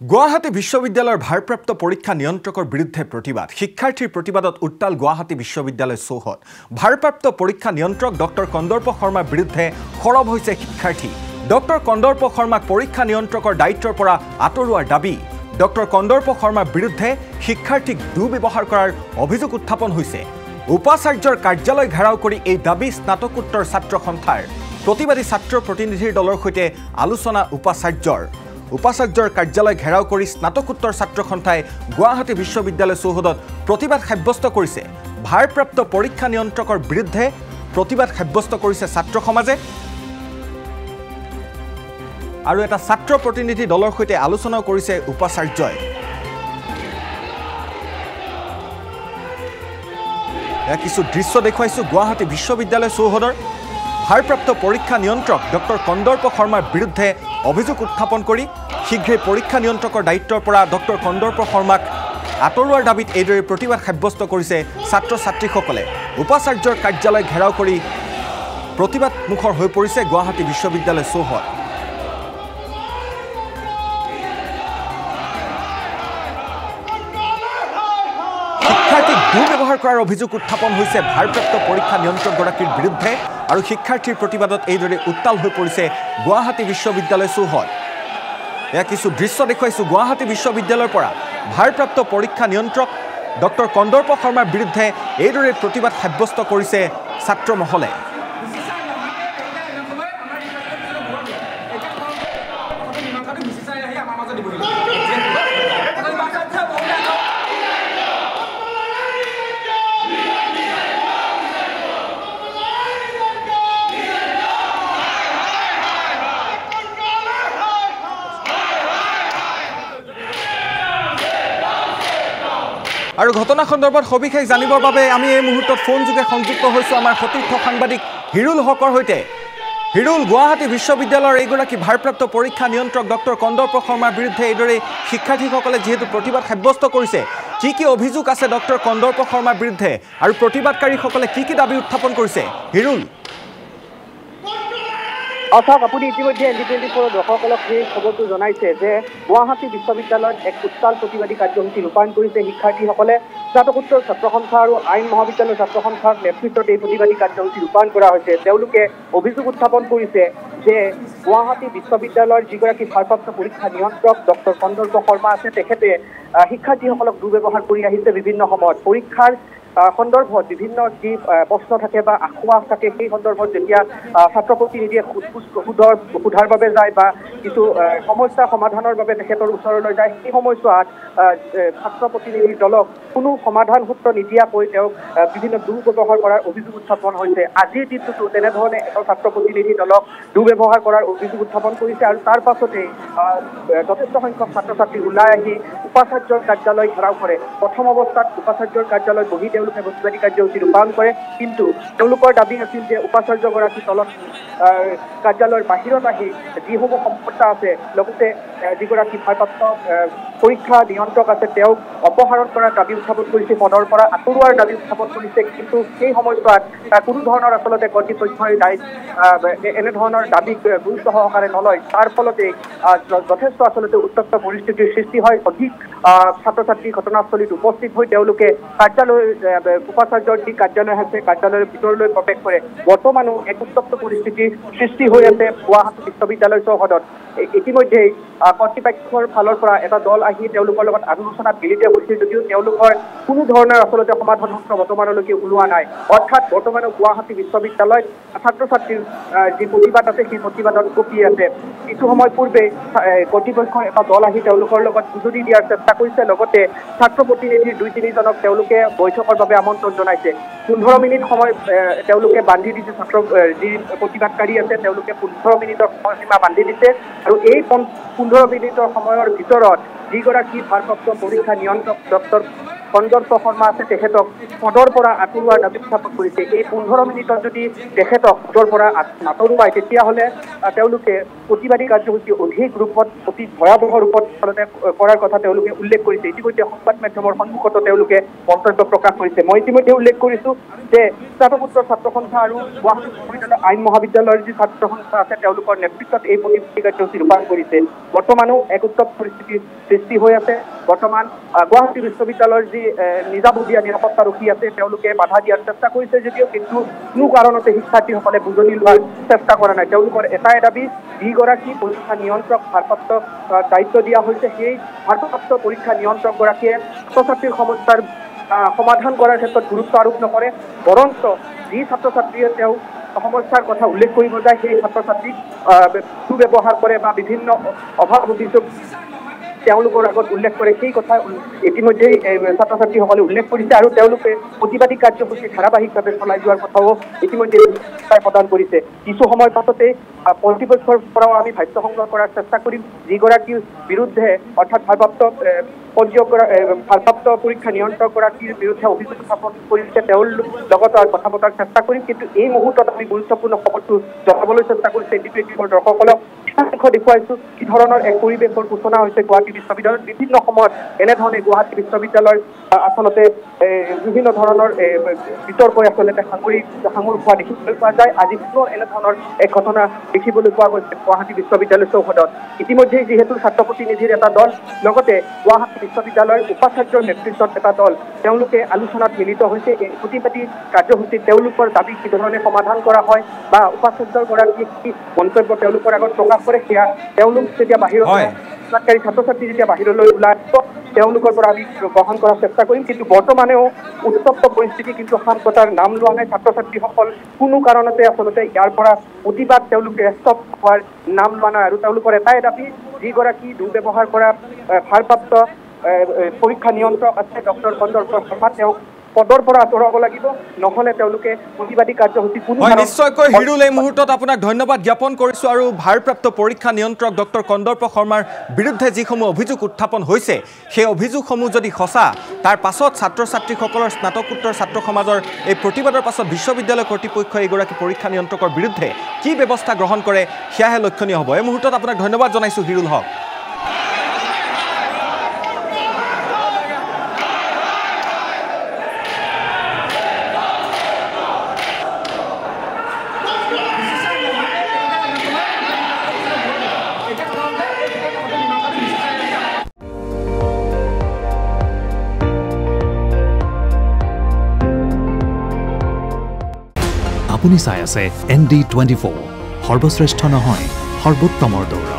গুৱাহাটী বিশ্ববিদ্যালয়ৰ ভাৰপ্ৰাপ্ত পৰীক্ষা নিয়ন্ত্ৰকৰ বিৰুদ্ধে প্ৰতিবাদ শিক্ষাৰ্থীৰ প্ৰতিবাদত উত্তাল গুৱাহাটী বিশ্ববিদ্যালয় চৌহদ ভাৰপ্ৰাপ্ত পৰীক্ষা নিয়ন্ত্ৰক ডক্টৰ কন্দৰ্প শৰ্মাৰ বিৰুদ্ধে খৰব হৈছে শিক্ষাৰ্থী ডক্টৰ কন্দৰ্প শৰ্মাক পৰীক্ষা নিয়ন্ত্ৰকৰ দায়িত্বৰ পৰা আঁতৰোৱাৰ দাবী ডক্টৰ কন্দৰ্প শৰ্মাৰ বিৰুদ্ধে শিক্ষাৰ্থীক দুৰ্ব্যৱহাৰ কৰাৰ অভিযোগ উত্থাপন হৈছে উপাচাৰ্যৰ কাৰ্যালয় ঘেৰাও কৰি এই দাবী স্নাতকোত্তৰ ছাত্ৰ সন্থাৰ প্ৰতিবাদী ছাত্ৰ প্ৰতিনিধিৰ দলৰ সৈতে আলোচনা উপাচাৰ্যৰ কাৰ্যালয় ঘেৰাও কৰি স্নাতকোত্তৰ ছাত্ৰ সন্থাই গুৱাহাটী বিশ্ববিদ্যালয় চৌহদত প্ৰতিবাদ সাব্যস্ত কৰিছে ভাৰপ্ৰাপ্ত পৰীক্ষা নিয়ন্ত্ৰকৰ বিৰুদ্ধে প্ৰতিবাদ সাব্যস্ত কৰিছে ছাত্ৰ সমাজে আৰু এটা ছাত্ৰ প্ৰতিনিধি দলৰ সৈতে আলোচনা কৰিছে উপাচাৰ্যই কিছু দৃশ্য দেখুৱাইছো গুৱাহাটী বিশ্ববিদ্যালয় চৌহদৰ ভাৰপ্ৰাপ্ত পৰীক্ষা নিয়ন্ত্ৰক ডক্টৰ কন্দৰ্প শৰ্মাৰ বিৰুদ্ধে অভিযোগ উত্থাপন কৰি শীঘ্ৰে পৰীক্ষা নিয়ন্ত্ৰকৰ দায়িত্বৰ পৰা ডক্টৰ কন্দৰ্প শৰ্মাক আঁতৰোৱাৰ দাবীত এইদৰে প্ৰতিবাদ সাব্যস্ত কৰিছে ছাত্ৰ ছাত্ৰীসকলে উপাচাৰ্যৰ কাৰ্যালয় ঘেৰাও কৰি প্ৰতিবাদ মুখৰ হৈ পৰিছে গুৱাহাটী বিশ্ববিদ্যালয় চৌহদ শিক্ষাৰ্থীক দুৰ্ব্যৱহাৰ কৰাৰ অভিযোগ উত্থাপন হৈছে ভাৰপ্ৰাপ্ত পৰীক্ষা নিয়ন্ত্ৰকগৰাকীৰ বিৰুদ্ধে আৰু শিক্ষাৰ্থীৰ প্ৰতিবাদত এইদৰে উত্তাল হৈ পৰিছে গুৱাহাটী বিশ্ববিদ্যালয় চৌহদ কিছু দৃশ্য দেখুৱাইছো গুৱাহাটী বিশ্ববিদ্যালয়ৰ পৰা ভাৰপ্ৰাপ্ত পৰীক্ষা নিয়ন্ত্ৰক ডক্টৰ কন্দৰ্প শৰ্মাৰ বিৰুদ্ধে এইদৰে প্ৰতিবাদ সাব্যস্ত কৰিছে ছাত্ৰ মহলে আৰু ঘটনা সন্দৰ্ভত সবিশেষ জানিবৰ বাবে আমি এই মুহূৰ্তত ফোন যোগে সংযুক্ত হৈছো আমাৰ সতীৰ্থ সাংবাদিক হিৰুল হকৰ সৈতে হিৰুল গুৱাহাটী বিশ্ববিদ্যালয়ৰ এইগৰাকী ভাৰপ্ৰাপ্ত পৰীক্ষা নিয়ন্ত্ৰক ডক্টৰ কন্দৰ্প শৰ্মাৰ বিৰুদ্ধে এইদৰে শিক্ষাৰ্থীসকলে যিহেতু প্ৰতিবাদ সাব্যস্ত কৰিছে কি অভিযোগ আছে ডক্টৰ কন্দৰ্প শৰ্মাৰ বিৰুদ্ধে আৰু প্ৰতিবাদকাৰীসকলে কি দাবী উত্থাপন কৰিছে হিৰুল অৰ্থাৎ আপুনি ইতিমধ্যে ND24 দৰ্শকসকলক সেই খবৰটো জনাইছে যে গুৱাহাটী বিশ্ববিদ্যালয়ত এক উত্তাল প্ৰতিবাদী কাৰ্যসূচী ৰূপায়ণ কৰিছে শিক্ষাৰ্থীসকলে স্নাতকোত্তৰ ছাত্ৰ সন্থা আৰু আইন মহাবিদ্যালয়ৰ ছাত্ৰ সন্থাৰ নেতৃত্বত এই প্ৰতিবাদী কাৰ্যসূচী ৰূপায়ণ কৰা হৈছে তেওঁলোকে অভিযোগ উত্থাপন কৰিছে যে গুৱাহাটী বিশ্ববিদ্যালয়ৰ যিগৰাকী ভাৰপ্ৰাপ্ত পৰীক্ষা নিয়ন্ত্ৰক ডক্টৰ কন্দৰ্প শৰ্মা আছে তেখেতে শিক্ষাৰ্থীসকলক দুৰ্ব্যৱহাৰ কৰি আহিছে বিভিন্ন সময়ত পৰীক্ষাৰ সন্দৰ্ভত বিভিন্ন যি প্ৰশ্ন থাকে বা আখোৱা থাকে সেই সন্দৰ্ভত যেতিয়া ছাত্ৰ প্ৰতিনিধিয়ে সোধাৰ বাবে যায় বা কিছু সমস্যা সমাধানৰ বাবে তেখেতৰ ওচৰলৈ যায় সেই সময়ছোৱাত ছাত্ৰ প্ৰতিনিধিৰ দলক কোনো সমাধান সূত্ৰ নিদিয়াকৈ তেওঁক বিভিন্ন দুৰ্ব্যৱহাৰ কৰাৰ অভিযোগ উত্থাপন হৈছে আজিৰ দিনটোতো তেনেধৰণে এটা ছাত্ৰ প্ৰতিনিধি দলক দুৰ্ব্যৱহাৰ কৰাৰ অভিযোগ উত্থাপন কৰিছে আৰু তাৰ পাছতেই যথেষ্ট সংখ্যক ছাত্ৰ ছাত্ৰী ওলাই আহি উপাচাৰ্যৰ কাৰ্যালয় ঘেৰাও কৰে প্ৰথম অৱস্থাত উপাচাৰ্যৰ কাৰ্যালয় বহি তেওঁলোকে প্ৰতিবাদী কাৰ্যসূচী ৰূপায়ণ কৰে কিন্তু তেওঁলোকৰ দাবী আছিল যে উপাচাৰ্যগৰাকী তলত কাৰ্যালয়ৰ বাহিৰত আহি যিসমূহ সম্পত্তি আছে লগতে যিগৰাকী ভাৰপ্ৰাপ্ত পৰীক্ষা নিয়ন্ত্ৰক আছে তেওঁক অপসাৰণ কৰাৰ দাবী উত্থাপন কৰিছে পদৰ পৰা আঁতৰোৱাৰ দাবী উত্থাপন কৰিছে কিন্তু সেই সময়ছোৱাত কোনো ধৰণৰ আচলতে কৰ্তৃপক্ষই এনেধৰণৰ দাবী গুৰুত্ব সহকাৰে নলয় তাৰ ফলতে যথেষ্ট আচলতে উত্তপ্ত পৰিস্থিতিৰ সৃষ্টি হয় অধিক ছাত্ৰ ছাত্ৰী ঘটনাস্থলীত উপস্থিত হৈ তেওঁলোকে কাৰ্যালয় উপাচাৰ্যৰ যি কাৰ্যালয় আছে কাৰ্যালয়ৰ ভিতৰলৈ প্ৰৱেশ কৰে বৰ্তমানো এক উত্তপ্ত পৰিস্থিতিৰ সৃষ্টি হৈ আছে গুৱাহাটী বিশ্ববিদ্যালয় চৌহদত ইতিমধ্যেই কৰ্তৃপক্ষৰ ফালৰ পৰা এটা দল আহি তেওঁলোকৰ লগত আলোচনাত মিলিত হৈছিল যদিও তেওঁলোকৰ কোনো ধৰণৰ আচলতে সমাধান সূত্ৰ বৰ্তমানলৈকে ওলোৱা নাই অৰ্থাৎ বৰ্তমানো গুৱাহাটী বিশ্ববিদ্যালয়ত ছাত্ৰ ছাত্ৰীৰ যি প্ৰতিবাদ আছে সেই প্ৰতিবাদত কঁপি আছে কিছু সময় পূৰ্বে কৰ্তৃপক্ষৰ এটা দল আহি তেওঁলোকৰ লগত বুজনি দিয়াৰ চেষ্টা কৰিছে লগতে ছাত্ৰ প্ৰতিনিধিৰ 2-3জনক তেওঁলোকে বৈঠকৰ বাবে আমন্ত্ৰণ জনাইছে 15 মিনিট সময় তেওঁলোকে বান্ধি দিছে ছাত্ৰ যি প্ৰতিবাদকাৰী আছে তেওঁলোকে 15 মিনিটৰ সময়সীমা বান্ধি দিছে আৰু এই 15 মিনিটৰ সময়ৰ ভিতৰত যিগৰাকী ভাৰপ্ৰাপ্ত পৰীক্ষা নিয়ন্ত্ৰক ডক্টৰ কন্দৰ্প শৰ্মা আছে তেখেতক পদৰ পৰা আঁতৰোৱাৰ দাবী উত্থাপন কৰিছে। এই 15 মিনিটত যদি তেখেতক পদৰ পৰা আঁতৰোৱায় তেতিয়াহ'লে তেওঁলোকে প্ৰতিবাদী কাৰ্যসূচী অধিক ৰূপত অতি ভয়াৱহ ৰূপত আচলতে কৰাৰ কথা তেওঁলোকে উল্লেখ কৰিছে। ইতিমধ্যে সংবাদ মাধ্যমৰ সন্মুখতো তেওঁলোকে মন্তব্য প্ৰকাশ কৰিছে। মই ইতিমধ্যে উল্লেখ কৰিছোঁ যে স্নাতকোত্তৰ ছাত্ৰ সন্থা আৰু গুৱাহাটী বিশ্ববিদ্যালয় আইন মহাবিদ্যালয়ৰ যি ছাত্ৰ সন্থা আছে তেওঁলোকৰ নেতৃত্বত এই প্ৰতিবাদী কাৰ্যসূচী ৰূপায়ণ কৰিছে। বৰ্তমানো এক উত্তপ পৰিস্থিতিৰ সৃষ্টি হৈ আছে। বৰ্তমান গুৱাহাটী বিশ্ববিদ্যালয়ৰ যি নিজাববীয়া নিৰাপত্তাৰক্ষী আছে তেওঁলোকে বাধা দিয়াৰ চেষ্টা কৰিছে যদিও কিন্তু কোনো কাৰণতে শিক্ষাৰ্থীসকলে বুজনি লোৱাৰ চেষ্টা কৰা নাই। তেওঁলোকৰ এটাই দাবী, যিগৰাকী পৰীক্ষা নিয়ন্ত্ৰক ভাৰপ্ৰাপ্ত দায়িত্ব দিয়া হৈছে সেই ভাৰপ্ৰাপ্ত পৰীক্ষা নিয়ন্ত্ৰকগৰাকীয়ে ছাত্ৰ ছাত্ৰীৰ সমস্যাৰ সমাধান কৰাৰ ক্ষেত্ৰত গুৰুত্ব আৰোপ নকৰে, বৰঞ্চ যি ছাত্ৰ ছাত্ৰীয়ে তেওঁ সমস্যাৰ কথা উল্লেখ কৰিব যায় সেই ছাত্ৰ ছাত্ৰীক দুৰ্ব্যৱহাৰ কৰে বা বিভিন্ন অভাৱ অভিযোগ তেওঁলোকৰ আগত উল্লেখ কৰে। সেই কথা ইতিমধ্যেই ছাত্ৰ ছাত্ৰীসকলে উল্লেখ কৰিছে আৰু তেওঁলোকে প্ৰতিবাদী কাৰ্যসূচী ধাৰাবাহিকভাৱে চলাই যোৱাৰ কথাও ইতিমধ্যে প্ৰদান কৰিছে। কিছু সময় পাছতে কৰ্তৃপক্ষৰ পৰাও আমি ভাষ্য সংগ্ৰহ কৰাৰ চেষ্টা কৰিম। যিগৰাকীৰ বিৰুদ্ধে অৰ্থাৎ ভাৰপ্ৰাপ্ত পৰীক্ষা নিয়ন্ত্ৰকগৰাকীৰ বিৰুদ্ধে অভিযোগ উত্থাপন কৰিছে তেওঁৰ লগত কথা পতাৰ চেষ্টা কৰিম। কিন্তু এই মুহূৰ্তত আমি গুৰুত্বপূৰ্ণ খবৰটো জনাবলৈ চেষ্টা কৰিছে এনডিটিভিৰ দৰ্শকসকলক। দেখুৱাইছো কি ধৰণৰ এক পৰিৱেশৰ সূচনা হৈছে গুৱাহাটী বিশ্ববিদ্যালয়ত। বিভিন্ন সময়ত এনেধৰণে গুৱাহাটী বিশ্ববিদ্যালয়ৰ আচলতে বিভিন্ন ধৰণৰ বিতৰ্কই আচলতে সাঙুৰ খোৱা দেখিবলৈ পোৱা যায়। আজি পুনৰ এনেধৰণৰ এক ঘটনা দেখিবলৈ পোৱা গৈছে গুৱাহাটী বিশ্ববিদ্যালয় চৌহদত। ইতিমধ্যে যিহেতু ছাত্ৰ প্ৰতিনিধিৰ এটা দল লগতে গুৱাহাটী বিশ্ববিদ্যালয়ৰ উপাচাৰ্যৰ নেতৃত্বত এটা দল তেওঁলোকে আলোচনাত মিলিত হৈছে। এই প্ৰতিবাদী কাৰ্যসূচীত তেওঁলোকৰ দাবী কি ধৰণে সমাধান কৰা হয় বা উপাচাৰ্যগৰাকী কি মন্তব্য তেওঁলোকৰ আগত প্ৰকাশ কৰে সেয়া তেওঁলোক যেতিয়া বাহিৰত ছাত্ৰ ছাত্ৰী যেতিয়া বাহিৰলৈ ওলাই তেওঁলোকৰ পৰা আমি গ্ৰহণ কৰাৰ চেষ্টা কৰিম। কিন্তু বৰ্তমানেও উত্তপ্ত পৰিস্থিতি কিন্তু শান্ততাৰ নাম লোৱা নাই। ছাত্ৰ ছাত্ৰীসকল কোনো কাৰণতে আচলতে ইয়াৰ পৰা প্ৰতিবাদ তেওঁলোকে ষ্টপ হোৱাৰ নাম লোৱা নাই আৰু তেওঁলোকৰ এটাই দাবী, যিগৰাকী দুৰ্ব্যৱহাৰ কৰা ভাৰপ্ৰাপ্ত পৰীক্ষা নিয়ন্ত্ৰক আছে ডক্টৰ কন্দৰ্প শৰ্মা তেওঁক পদৰ পৰা আঁতৰাব লাগিব, নহ'লে তেওঁলোকে প্ৰতিবাদী কাৰ্যসূচী কোনো নিশ্চয়কৈ হিৰুল এই মুহূৰ্তত আপোনাক ধন্যবাদ জ্ঞাপন কৰিছোঁ। আৰু ভাৰপ্ৰাপ্ত পৰীক্ষা নিয়ন্ত্ৰক ডক্টৰ কন্দৰ্প শৰ্মাৰ বিৰুদ্ধে যিসমূহ অভিযোগ উত্থাপন হৈছে সেই অভিযোগসমূহ যদি সঁচা, তাৰ পাছত ছাত্ৰ ছাত্ৰীসকলৰ স্নাতকোত্তৰ ছাত্ৰ সমাজৰ এই প্ৰতিবাদৰ পাছত বিশ্ববিদ্যালয় কৰ্তৃপক্ষই এইগৰাকী পৰীক্ষা নিয়ন্ত্ৰকৰ বিৰুদ্ধে কি ব্যৱস্থা গ্ৰহণ কৰে সেয়াহে লক্ষণীয় হ'ব। এই মুহূৰ্তত আপোনাক ধন্যবাদ জনাইছোঁ হিৰুল হক। আপুনি চাই আছে ND24, সৰ্বশ্ৰেষ্ঠ নহয় সৰ্বোত্তমৰ দৌৰ।